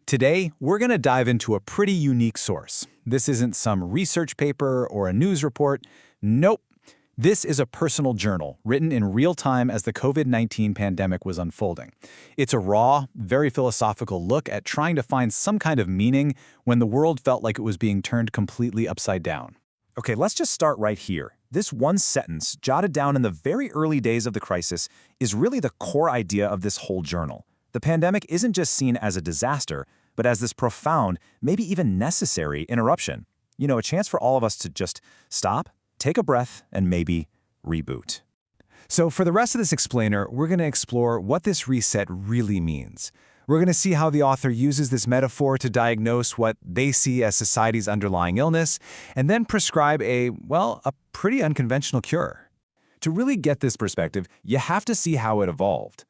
Today, we're going to dive into a pretty unique source. This isn't some research paper or a news report. Nope. This is a personal journal written in real time as the COVID-19 pandemic was unfolding. It's a raw, very philosophical look at trying to find some kind of meaning when the world felt like it was being turned completely upside down. Okay, let's just start right here. This one sentence, jotted down in the very early days of the crisis, is really the core idea of this whole journal. The pandemic isn't just seen as a disaster, but as this profound, maybe even necessary interruption. A chance for all of us to just stop, take a breath, and maybe reboot. So for the rest of this explainer, we're going to explore what this reset really means. We're going to see how the author uses this metaphor to diagnose what they see as society's underlying illness, and then prescribe a pretty unconventional cure. To really get this perspective, you have to see how it evolved.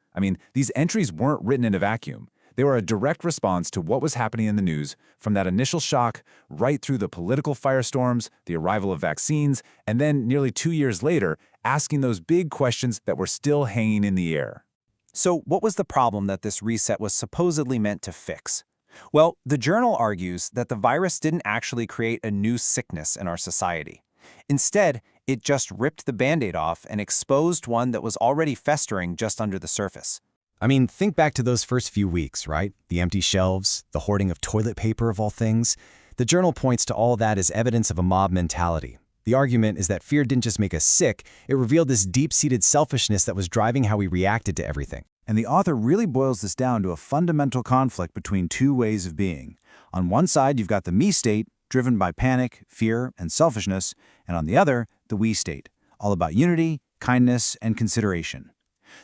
These entries weren't written in a vacuum. They were a direct response to what was happening in the news, from that initial shock right through the political firestorms, the arrival of vaccines, and then nearly 2 years later, asking those big questions that were still hanging in the air. So what was the problem that this reset was supposedly meant to fix? Well, the journal argues that the virus didn't actually create a new sickness in our society. Instead, it just ripped the Band-Aid off and exposed one that was already festering just under the surface. Think back to those first few weeks, right? The empty shelves, the hoarding of toilet paper of all things. The journal points to all that as evidence of a mob mentality. The argument is that fear didn't just make us sick, it revealed this deep-seated selfishness that was driving how we reacted to everything. And the author really boils this down to a fundamental conflict between two ways of being. On one side, you've got the me state, driven by panic, fear, and selfishness, and on the other, the we state, all about unity, kindness, and consideration.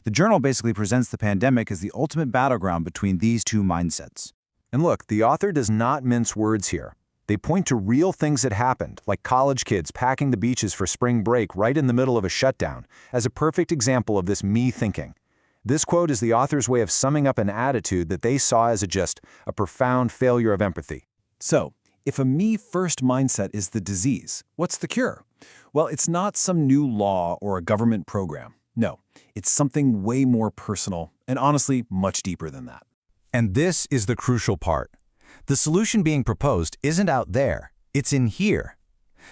The journal basically presents the pandemic as the ultimate battleground between these two mindsets. And look, the author does not mince words here. They point to real things that happened, like college kids packing the beaches for spring break right in the middle of a shutdown, as a perfect example of this me thinking. This quote is the author's way of summing up an attitude that they saw as a profound failure of empathy. So, if a me-first mindset is the disease, what's the cure? Well, it's not some new law or a government program. No, it's something way more personal and honestly much deeper than that. And this is the crucial part. The solution being proposed isn't out there, it's in here.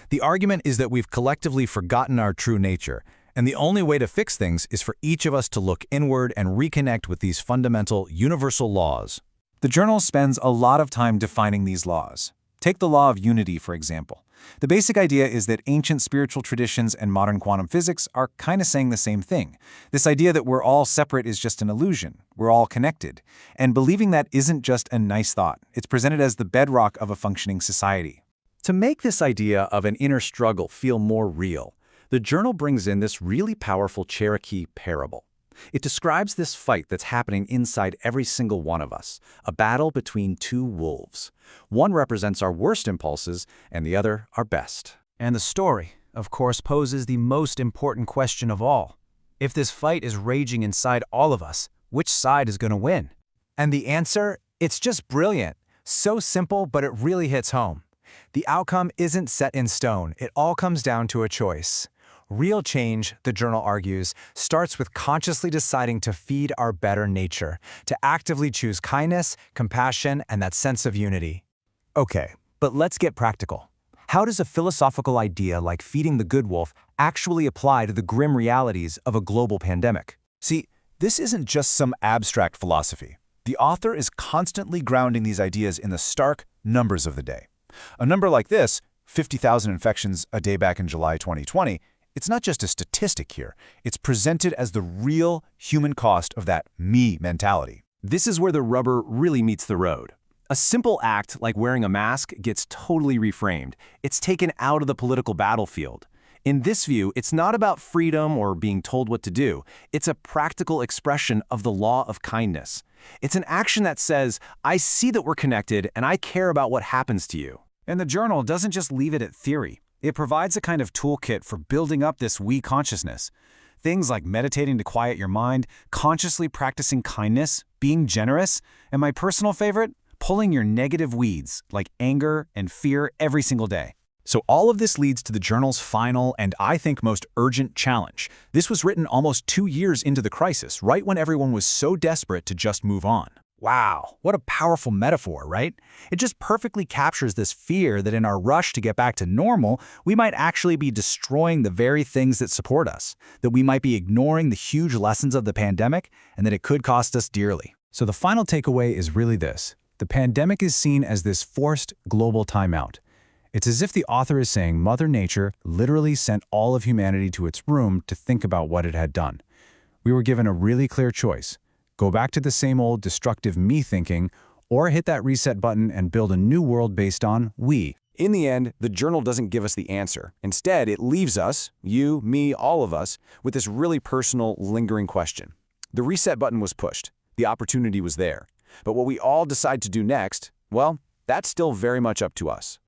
The argument is that we've collectively forgotten our true nature, and the only way to fix things is for each of us to look inward and reconnect with these fundamental, universal laws. The journal spends a lot of time defining these laws. Take the law of unity, for example. The basic idea is that ancient spiritual traditions and modern quantum physics are kind of saying the same thing. This idea that we're all separate is just an illusion. We're all connected. And believing that isn't just a nice thought. It's presented as the bedrock of a functioning society. To make this idea of an inner struggle feel more real, the journal brings in this really powerful Cherokee parable. It describes this fight that's happening inside every single one of us, a battle between two wolves. One represents our worst impulses, and the other our best. And the story, of course, poses the most important question of all. If this fight is raging inside all of us, which side is going to win? And the answer? It's just brilliant. So simple, but it really hits home. The outcome isn't set in stone. It all comes down to a choice. Real change, the journal argues, starts with consciously deciding to feed our better nature, to actively choose kindness, compassion, and that sense of unity. Okay, but let's get practical. How does a philosophical idea like feeding the good wolf actually apply to the grim realities of a global pandemic? See, this isn't just some abstract philosophy. The author is constantly grounding these ideas in the stark numbers of the day. A number like this, 50,000 infections a day back in July 2020, it's not just a statistic here. It's presented as the real human cost of that me mentality. This is where the rubber really meets the road. A simple act like wearing a mask gets totally reframed. It's taken out of the political battlefield. In this view, it's not about freedom or being told what to do. It's a practical expression of the law of kindness. It's an action that says, I see that we're connected and I care about what happens to you. And the journal doesn't just leave it at theory. It provides a kind of toolkit for building up this we consciousness. Things like meditating to quiet your mind, consciously practicing kindness, being generous, and my personal favorite, pulling your negative weeds like anger and fear every single day. So all of this leads to the journal's final and I think most urgent challenge. This was written almost 2 years into the crisis, right when everyone was so desperate to just move on. Wow, what a powerful metaphor, right? It just perfectly captures this fear that in our rush to get back to normal, we might actually be destroying the very things that support us, that we might be ignoring the huge lessons of the pandemic, and that it could cost us dearly. So the final takeaway is really this. The pandemic is seen as this forced global timeout. It's as if the author is saying Mother Nature literally sent all of humanity to its room to think about what it had done. We were given a really clear choice. Go back to the same old destructive me thinking, or hit that reset button and build a new world based on we. In the end, the journal doesn't give us the answer. Instead, it leaves us, you, me, all of us, with this really personal, lingering question. The reset button was pushed. The opportunity was there. But what we all decide to do next, well, that's still very much up to us.